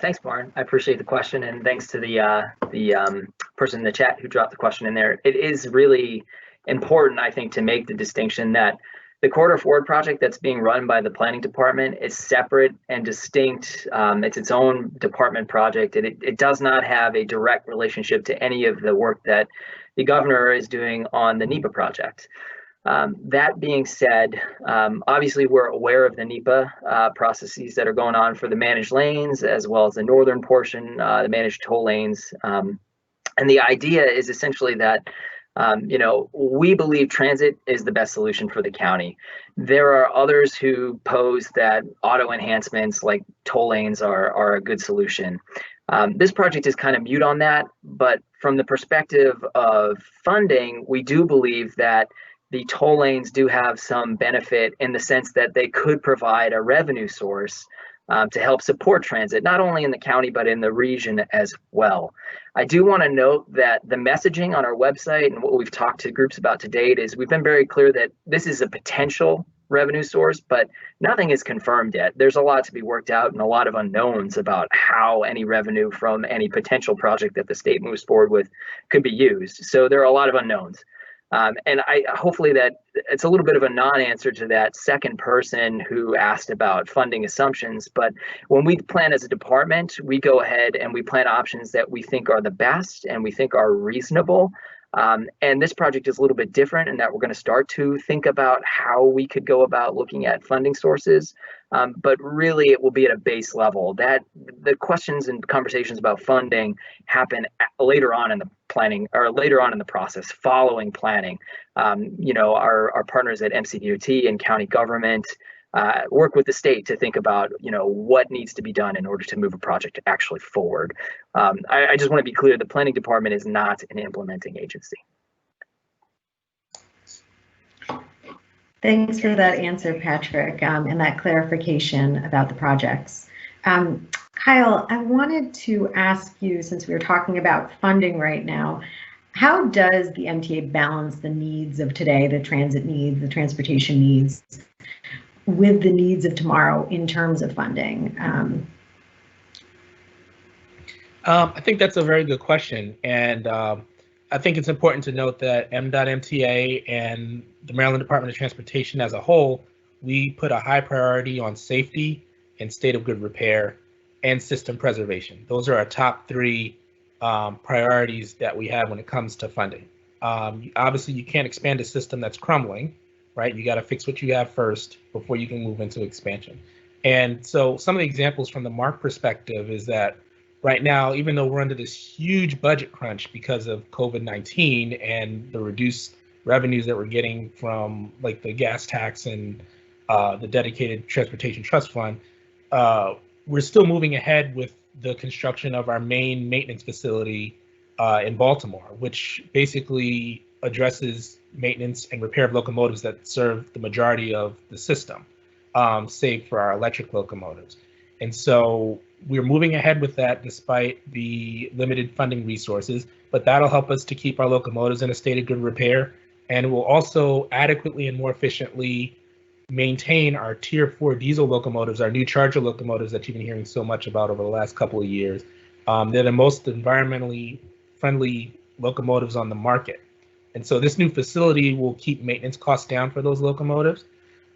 Thanks, Lauren. I appreciate the question, and thanks to the person in the chat who dropped the question in there. It is really important, I think, to make the distinction that the Corridor Forward project that's being run by the planning department is separate and distinct. It's its own department project, and it does not have a direct relationship to any of the work that the governor is doing on the NEPA project. That being said, obviously we're aware of the NEPA processes that are going on for the managed lanes, as well as the northern portion, the managed toll lanes. And the idea is essentially that, we believe transit is the best solution for the county. There are others who pose that auto enhancements like toll lanes are a good solution. This project is kind of mute on that, but from the perspective of funding, we do believe that the toll lanes do have some benefit in the sense that they could provide a revenue source to help support transit, not only in the county, but in the region as well. I do want to note that the messaging on our website and what we've talked to groups about to date is we've been very clear that this is a potential revenue source, but nothing is confirmed yet. There's a lot to be worked out and a lot of unknowns about how any revenue from any potential project that the state moves forward with could be used. So there are a lot of unknowns. And hopefully that it's a little bit of a non-answer to that second person who asked about funding assumptions. But when we plan as a department, we go ahead and we plan options that we think are the best and we think are reasonable. And this project is a little bit different in that we're going to start to think about how we could go about looking at funding sources. But really, it will be at a base level. That the questions and conversations about funding happen later on in the planning or later on in the process, following planning. Our partners at MCDOT and county government work with the state to think about, what needs to be done in order to move a project actually forward. I just want to be clear: the planning department is not an implementing agency. Thanks for that answer, Patrick, and that clarification about the projects. Kyle, I wanted to ask you, since we were talking about funding right now, how does the MTA balance the needs of today, the transit needs, the transportation needs, with the needs of tomorrow in terms of funding? I think that's a very good question. And I think it's important to note that MDOT-MTA and the Maryland Department of Transportation as a whole, we put a high priority on safety and state of good repair and system preservation. Those are our top three priorities that we have when it comes to funding. Obviously, you can't expand a system that's crumbling, right? You got to fix what you have first before you can move into expansion. And so some of the examples from the MARC perspective is that right now, even though we're under this huge budget crunch because of COVID-19 and the reduced revenues that we're getting from like the gas tax and the dedicated transportation trust fund, we're still moving ahead with the construction of our main maintenance facility in Baltimore, which basically addresses maintenance and repair of locomotives that serve the majority of the system, save for our electric locomotives. And so we're moving ahead with that despite the limited funding resources, but that'll help us to keep our locomotives in a state of good repair, and it will also adequately and more efficiently maintain our Tier 4 diesel locomotives, our new Charger locomotives that you've been hearing so much about over the last couple of years. They're the most environmentally friendly locomotives on the market. And so this new facility will keep maintenance costs down for those locomotives.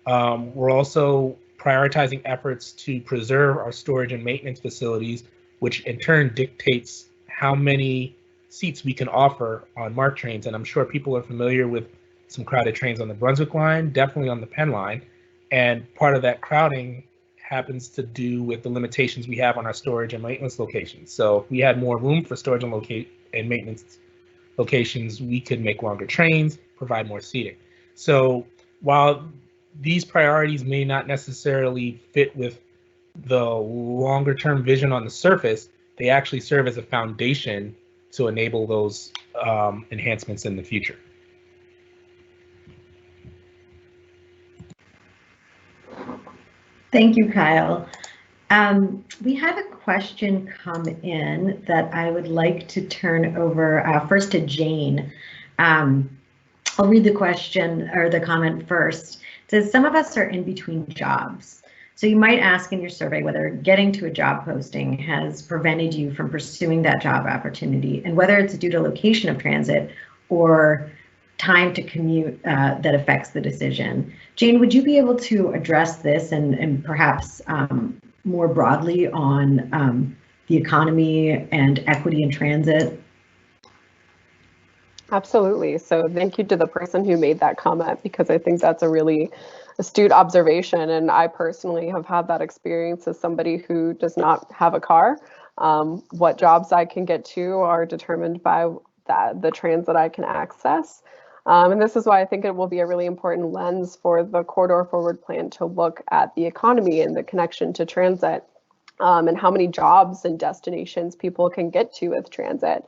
We're also prioritizing efforts to preserve our storage and maintenance facilities, which in turn dictates how many seats we can offer on MARC trains. And I'm sure people are familiar with some crowded trains on the Brunswick line, definitely on the Penn line. And part of that crowding happens to do with the limitations we have on our storage and maintenance locations. So if we had more room for storage and maintenance locations, we could make longer trains, provide more seating. So while these priorities may not necessarily fit with the longer term vision on the surface, they actually serve as a foundation to enable those enhancements in the future. Thank you, Kyle. We have a question come in that I would like to turn over first to Jane. I'll read the question or the comment first. It says, some of us are in between jobs. So you might ask in your survey whether getting to a job posting has prevented you from pursuing that job opportunity, and whether it's due to location of transit or time to commute that affects the decision. Jane, would you be able to address this and perhaps more broadly on the economy and equity in transit? Absolutely. So thank you to the person who made that comment, because I think that's a really astute observation. And I personally have had that experience as somebody who does not have a car. What jobs I can get to are determined by the transit I can access. And this is why I think it will be a really important lens for the Corridor Forward Plan to look at the economy and the connection to transit, and how many jobs and destinations people can get to with transit.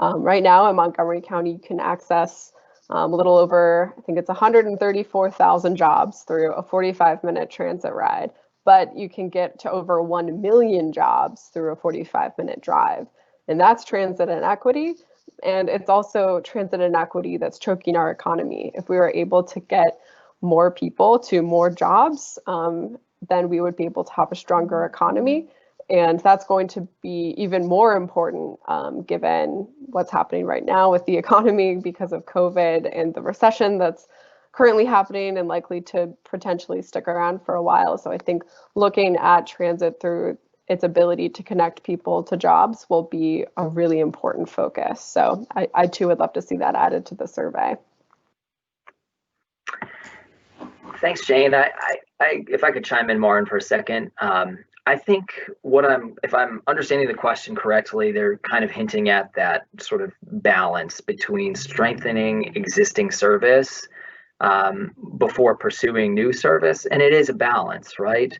Right now in Montgomery County, you can access a little over, I think it's 134,000 jobs through a 45-minute transit ride, but you can get to over 1 million jobs through a 45-minute drive. And that's transit inequity. And it's also transit inequity that's choking our economy. If we were able to get more people to more jobs, then we would be able to have a stronger economy. And that's going to be even more important given what's happening right now with the economy because of COVID and the recession that's currently happening and likely to potentially stick around for a while. So I think looking at transit through its ability to connect people to jobs will be a really important focus. So I too would love to see that added to the survey. Thanks, Jane. If I could chime in, Marin, for a second. I think if I'm understanding the question correctly, they're kind of hinting at that sort of balance between strengthening existing service before pursuing new service. And it is a balance, right?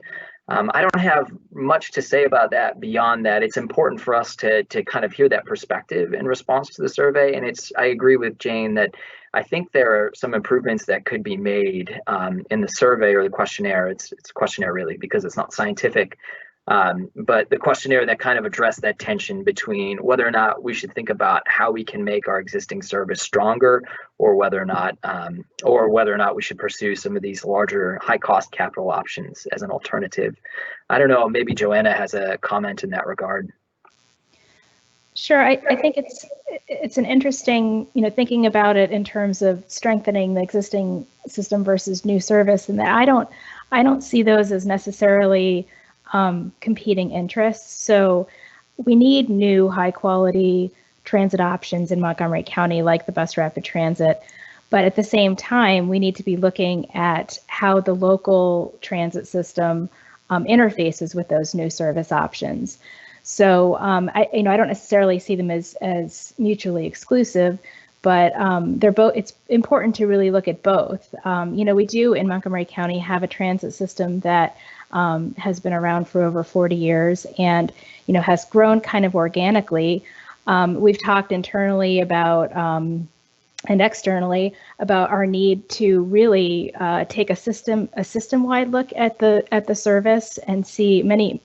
I don't have much to say about that beyond that. It's important for us to kind of hear that perspective in response to the survey. And I agree with Jane that I think there are some improvements that could be made in the survey or the questionnaire. It's a questionnaire really because it's not scientific. But the questionnaire that kind of addressed that tension between whether or not we should think about how we can make our existing service stronger, or whether or not we should pursue some of these larger high-cost capital options as an alternative. I don't know, maybe Joanna has a comment in that regard. Sure, I think it's an interesting, thinking about it in terms of strengthening the existing system versus new service, and that I don't see those as necessarily competing interests. So we need new high quality transit options in Montgomery County, like the bus rapid transit. But at the same time, we need to be looking at how the local transit system interfaces with those new service options. So I don't necessarily see them as mutually exclusive, but they're both. It's important to really look at both. We do in Montgomery County have a transit system that has been around for over 40 years and has grown kind of organically. We've talked internally about and externally about our need to really take a system-wide look at the service and see many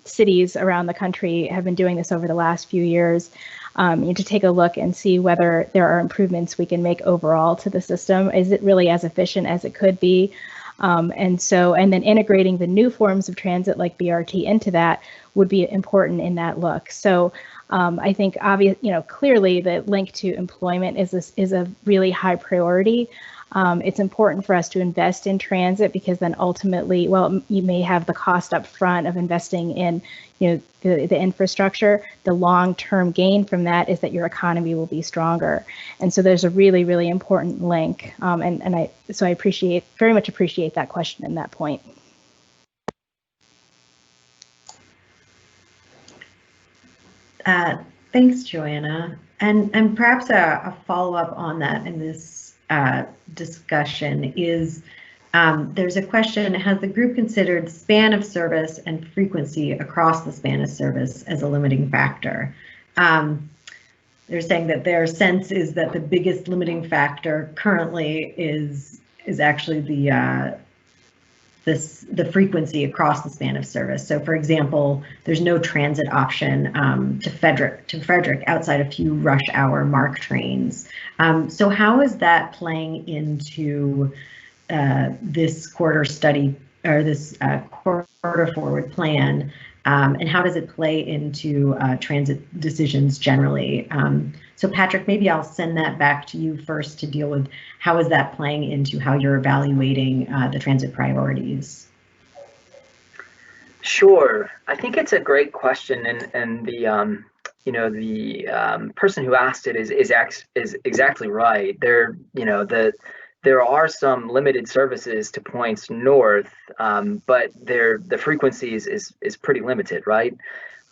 cities around the country have been doing this over the last few years. To take a look and see whether there are improvements we can make overall to the system. Is it really as efficient as it could be? And then integrating the new forms of transit like BRT into that would be important in that look. So I think clearly the link to employment is a really high priority. It's important for us to invest in transit because then ultimately, you may have the cost up front of investing in the infrastructure. The long-term gain from that is that your economy will be stronger. And so there's a really, really important link. I very much appreciate that question and that point. Thanks, Joanna. And perhaps a follow-up on that in this discussion is there's a question: has the group considered span of service and frequency across the span of service as a limiting factor? They're saying that their sense is that the biggest limiting factor currently is actually the frequency across the span of service. So, for example, there's no transit option to Frederick outside a few rush hour MARC trains. So how is that playing into this quarter study or this quarter forward plan, and how does it play into transit decisions generally? So Patrick, maybe I'll send that back to you first to deal with how is that playing into how you're evaluating the transit priorities. Sure, I think it's a great question, and the person who asked it is exactly right. There are some limited services to points north, but the frequency is pretty limited, right?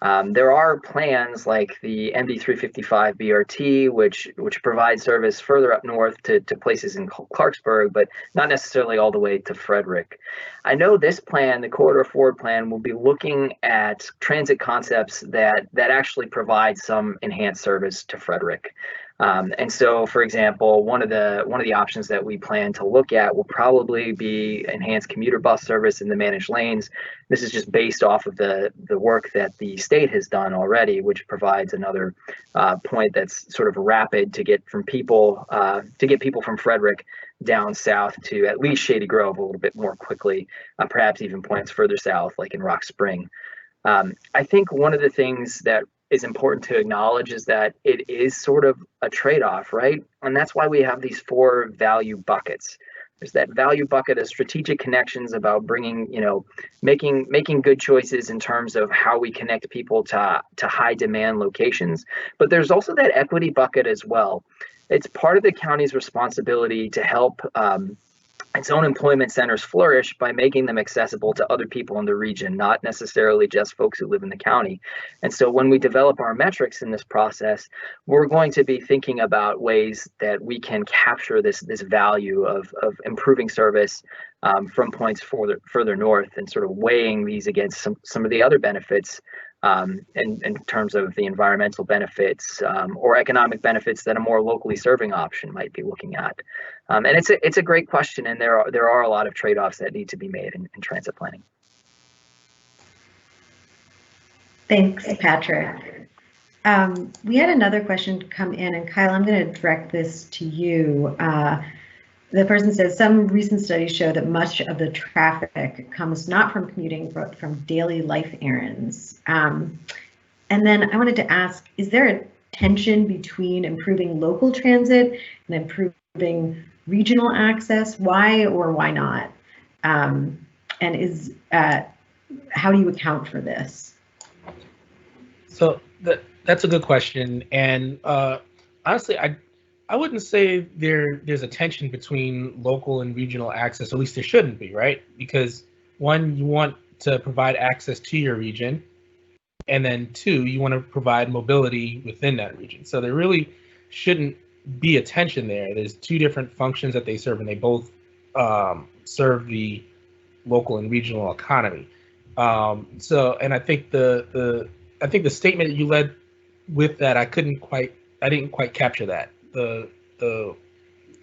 There are plans like the MD355 BRT, which provides service further up north to places in Clarksburg, but not necessarily all the way to Frederick. I know this plan, the Corridor Forward plan, will be looking at transit concepts that actually provide some enhanced service to Frederick. And so, for example, one of the options that we plan to look at will probably be enhanced commuter bus service in the managed lanes. This is just based off of the work that the state has done already, which provides another point that's sort of rapid to get people from Frederick down south to at least Shady Grove a little bit more quickly, perhaps even points further south, like in Rock Spring. I think one of the things that is important to acknowledge is that it is sort of a trade-off, right? And that's why we have these 4 value buckets. There's that value bucket of strategic connections about making good choices in terms of how we connect people to high demand locations. But there's also that equity bucket as well. It's part of the county's responsibility to help its own employment centers flourish by making them accessible to other people in the region, not necessarily just folks who live in the county. And so when we develop our metrics in this process, we're going to be thinking about ways that we can capture this value of improving service from points further north, and sort of weighing these against some of the other benefits in terms of the environmental benefits or economic benefits that a more locally serving option might be looking at. And it's a great question, and there are a lot of trade-offs that need to be made in transit planning. Thanks, Patrick. We had another question come in, and Kyle, I'm going to direct this to you. The person says some recent studies show that much of the traffic comes not from commuting, but from daily life errands. And then I wanted to ask, is there a tension between improving local transit and improving regional access? Why or why not? And how do you account for this? So that's a good question, and honestly, I wouldn't say there's a tension between local and regional access. At least there shouldn't be, right? Because one, you want to provide access to your region, and then two, you want to provide mobility within that region. So there really shouldn't be a tension there. There's two different functions that they serve, and they both serve the local and regional economy. And I think the statement that you led with that, I didn't quite capture that, the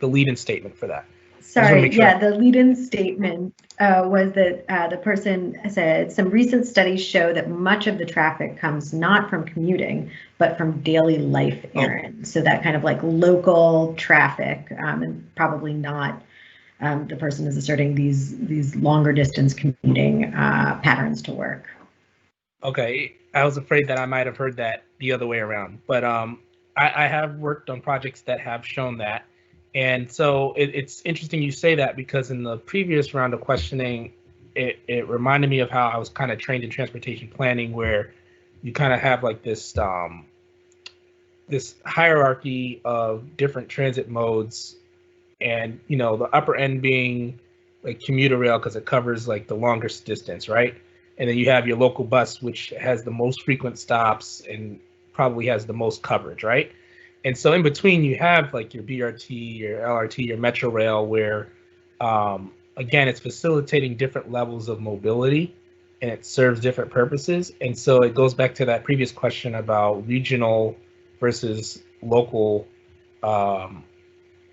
lead-in statement for that. Sorry, yeah, the lead-in statement was that the person said some recent studies show that much of the traffic comes not from commuting, but from daily life errands. So that kind of like local traffic, and probably not the person is asserting these longer distance commuting patterns to work. Okay, I was afraid that I might have heard that the other way around, but I have worked on projects that have shown that. And so it's interesting you say that, because in the previous round of questioning, it reminded me of how I was kind of trained in transportation planning, where you kind of have like this this hierarchy of different transit modes, and the upper end being like commuter rail because it covers like the longest distance, right? And then you have your local bus, which has the most frequent stops and probably has the most coverage, right? And so in between, you have like your BRT, your LRT, your Metro Rail, where, again, it's facilitating different levels of mobility and it serves different purposes. And so it goes back to that previous question about regional versus local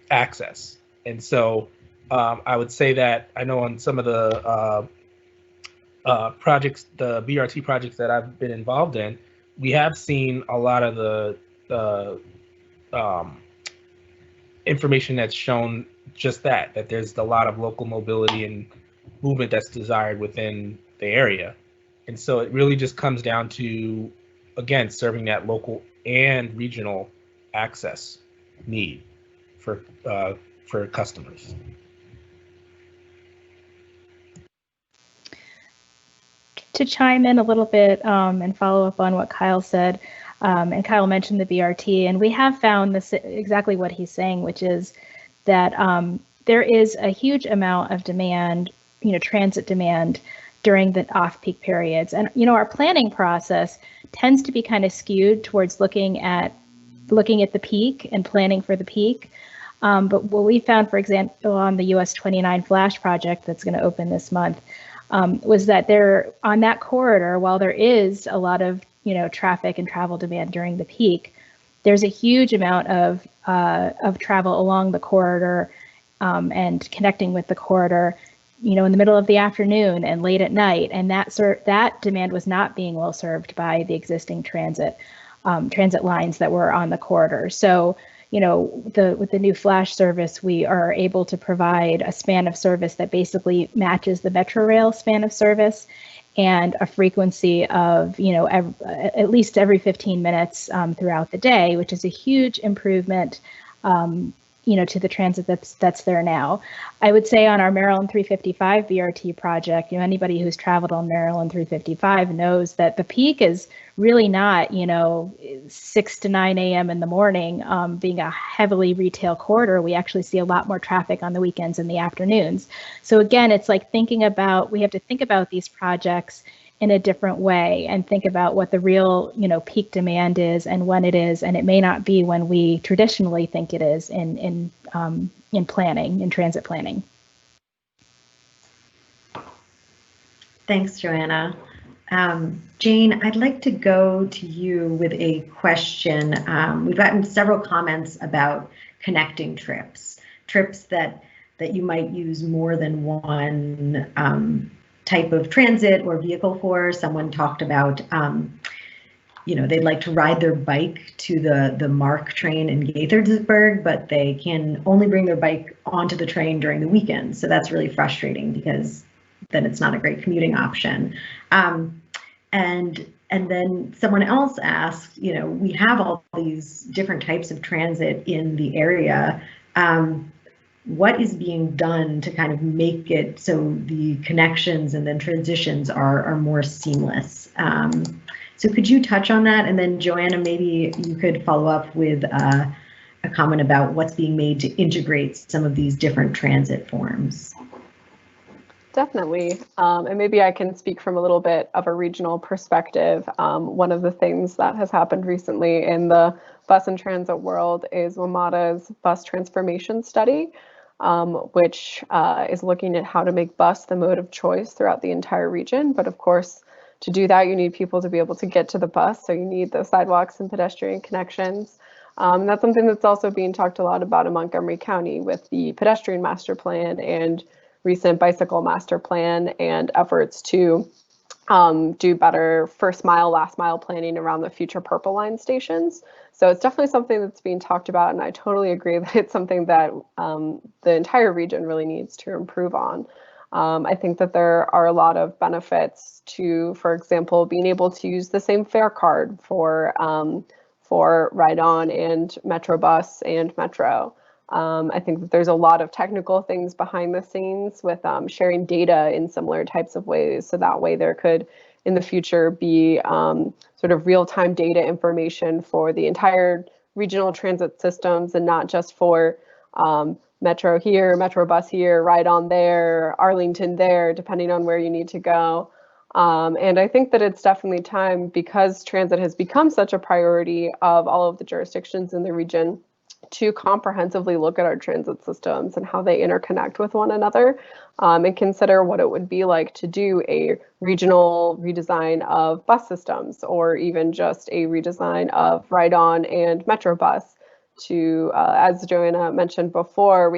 access. And so I would say that I know on some of the projects, the BRT projects that I've been involved in, we have seen a lot of the information that's shown just that there's a lot of local mobility and movement that's desired within the area. And so it really just comes down to, again, serving that local and regional access need for customers. To chime in a little bit and follow up on what Kyle said, and Kyle mentioned the BRT, and we have found this exactly what he's saying, which is that there is a huge amount of demand, transit demand during the off-peak periods. And, our planning process tends to be kind of skewed towards looking at the peak and planning for the peak. But what we found, for example, on the US 29 Flash project that's going to open this month, was that there on that corridor, while there is a lot of traffic and travel demand during the peak, there's a huge amount of travel along the corridor and connecting with the corridor, in the middle of the afternoon and late at night, and that demand was not being well served by the existing transit lines that were on the corridor. So, with the new Flash service, we are able to provide a span of service that basically matches the Metro Rail span of service, and a frequency of, at least every 15 minutes throughout the day, which is a huge improvement, to the transit that's there now. I would say on our Maryland 355 BRT project, anybody who's traveled on Maryland 355 knows that the peak is really not, 6 to 9 a.m. in the morning. Being a heavily retail corridor, we actually see a lot more traffic on the weekends and the afternoons. So again, it's like we have to think about these projects in a different way and think about what the real, peak demand is and when it is, and it may not be when we traditionally think it is in planning, in transit planning. Thanks, Joanna. Jane, I'd like to go to you with a question. We've gotten several comments about connecting trips that you might use more than one type of transit or vehicle for. Someone talked about, they'd like to ride their bike to the MARC train in Gaithersburg, but they can only bring their bike onto the train during the weekend. So that's really frustrating because then it's not a great commuting option. And then someone else asked, we have all these different types of transit in the area. What is being done to kind of make it so the connections and then transitions are more seamless? So could you touch on that? And then Joanna, maybe you could follow up with a comment about what's being made to integrate some of these different transit forms. Definitely. And maybe I can speak from a little bit of a regional perspective. One of the things that has happened recently in the bus and transit world is WMATA's bus transformation study, which is looking at how to make bus the mode of choice throughout the entire region. But of course, to do that, you need people to be able to get to the bus. So you need the sidewalks and pedestrian connections. And that's something that's also being talked a lot about in Montgomery County with the pedestrian master plan and recent bicycle master plan and efforts to do better first mile, last mile planning around the future Purple Line stations. So it's definitely something that's being talked about, and I totally agree that it's something that the entire region really needs to improve on. I think that there are a lot of benefits to, for example, being able to use the same fare card for Ride-On and Metrobus and Metro. I think that there's a lot of technical things behind the scenes with sharing data in similar types of ways. So that way there could, in the future, be sort of real-time data information for the entire regional transit systems and not just for Metro here, Metrobus here, Ride-On there, Arlington there, depending on where you need to go. And I think that it's definitely time, because transit has become such a priority of all of the jurisdictions in the region, to comprehensively look at our transit systems and how they interconnect with one another, and consider what it would be like to do a regional redesign of bus systems, or even just a redesign of Ride-On and Metrobus. To, as Joanna mentioned before,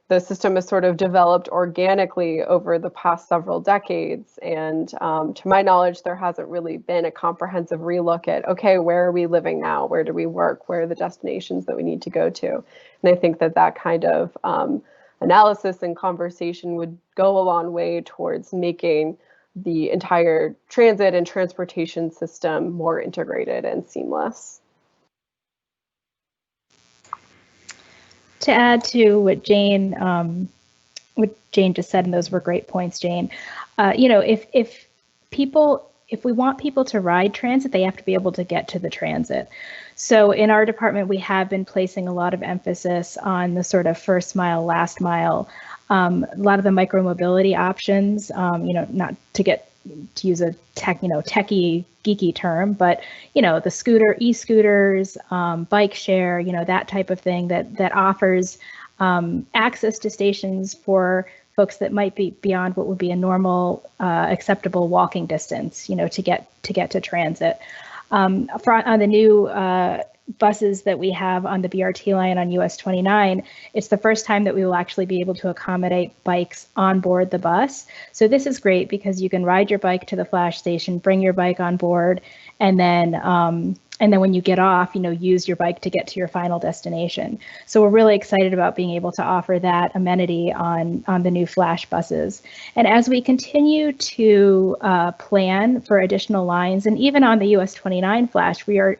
the system has sort of developed organically over the past several decades. And to my knowledge, there hasn't really been a comprehensive relook at, okay, where are we living now? Where do we work? Where are the destinations that we need to go to? And I think that that kind of analysis and conversation would go a long way towards making the entire transit and transportation system more integrated and seamless. To add to what Jane just said, and those were great points, Jane. If we want people to ride transit, they have to be able to get to the transit. So in our department, we have been placing a lot of emphasis on the sort of first mile, last mile, a lot of the micromobility options. Not to use a techie geeky term, but the e-scooters, bike share, that type of thing that offers access to stations for folks that might be beyond what would be a normal acceptable walking distance, to get to transit. On the new buses that we have on the BRT line on US 29, it's the first time that we will actually be able to accommodate bikes on board the bus. So this is great because you can ride your bike to the flash station, bring your bike on board, and then when you get off, use your bike to get to your final destination. So we're really excited about being able to offer that amenity on the new flash buses. And as we continue to plan for additional lines, and even on the US 29 flash, we are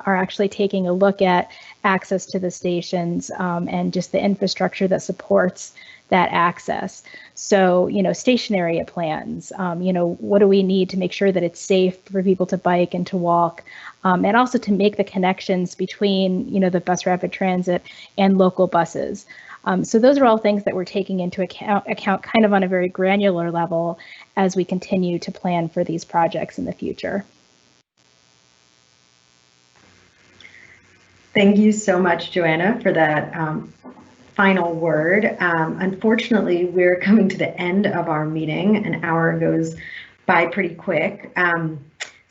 actually taking a look at access to the stations and just the infrastructure that supports that access. So, station area plans, what do we need to make sure that it's safe for people to bike and to walk, and also to make the connections between, the bus rapid transit and local buses. So those are all things that we're taking into account kind of on a very granular level as we continue to plan for these projects in the future. Thank you so much, Joanna, for that final word. Unfortunately, we're coming to the end of our meeting. An hour goes by pretty quick.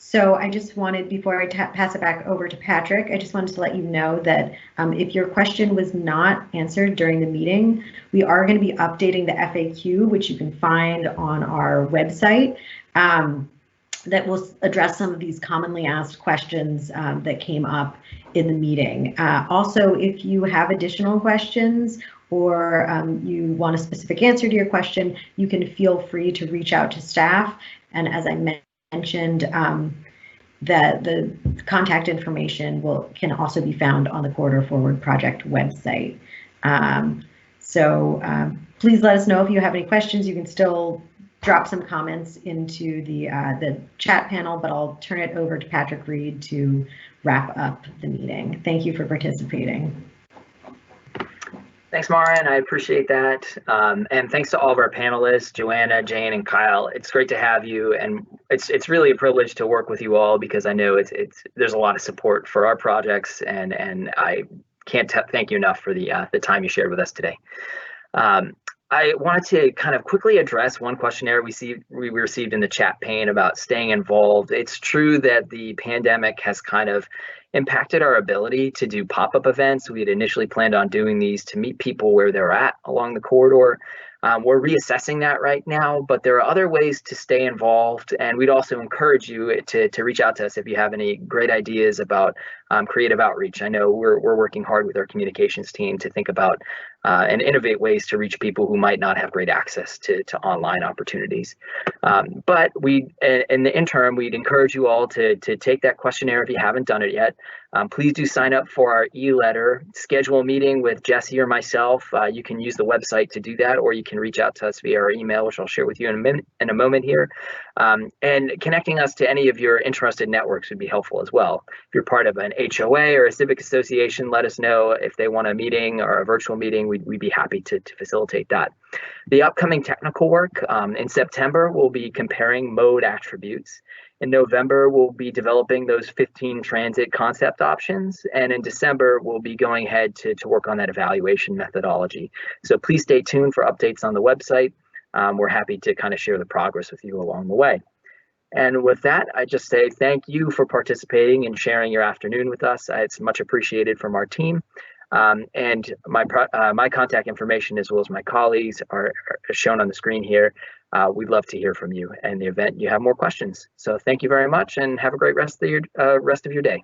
So I just wanted, before I pass it back over to Patrick, I just wanted to let you know that if your question was not answered during the meeting, we are going to be updating the FAQ, which you can find on our website, that will address some of these commonly asked questions that came up in the meeting. Also, if you have additional questions or you want a specific answer to your question, you can feel free to reach out to staff. And as I mentioned, the contact information can also be found on the Corridor Forward Project website. So please let us know if you have any questions. You can still drop some comments into the chat panel, but I'll turn it over to Patrick Reed to wrap up the meeting. Thank you for participating. Thanks, Marin. I appreciate that. And thanks to all of our panelists, Joanna, Jane, and Kyle. It's great to have you. And it's really a privilege to work with you all because I know there's a lot of support for our projects, and I can't thank you enough for the time you shared with us today. I wanted to kind of quickly address one questionnaire we received in the chat pane about staying involved. It's true that the pandemic has kind of impacted our ability to do pop-up events. We had initially planned on doing these to meet people where they're at along the corridor. We're reassessing that right now, but there are other ways to stay involved, and we'd also encourage you to reach out to us if you have any great ideas about creative outreach. I know we're working hard with our communications team to think about and innovate ways to reach people who might not have great access to online opportunities. But in the interim, we'd encourage you all to take that questionnaire if you haven't done it yet. Please do sign up for our e-letter, schedule a meeting with Jesse or myself. You can use the website to do that, or you can reach out to us via our email, which I'll share with you in a moment here. And connecting us to any of your interested networks would be helpful as well. If you're part of an HOA or a civic association, let us know if they want a meeting or a virtual meeting. We'd be happy to facilitate that. The upcoming technical work in September, we'll be comparing mode attributes. In November, we'll be developing those 15 transit concept options. And in December, we'll be going ahead to work on that evaluation methodology. So please stay tuned for updates on the website. We're happy to kind of share the progress with you along the way. And with that, I just say thank you for participating and sharing your afternoon with us. It's much appreciated from our team. And my contact information, as well as my colleagues, are shown on the screen here. We'd love to hear from you in the event you have more questions. So thank you very much, and have a great rest of your day.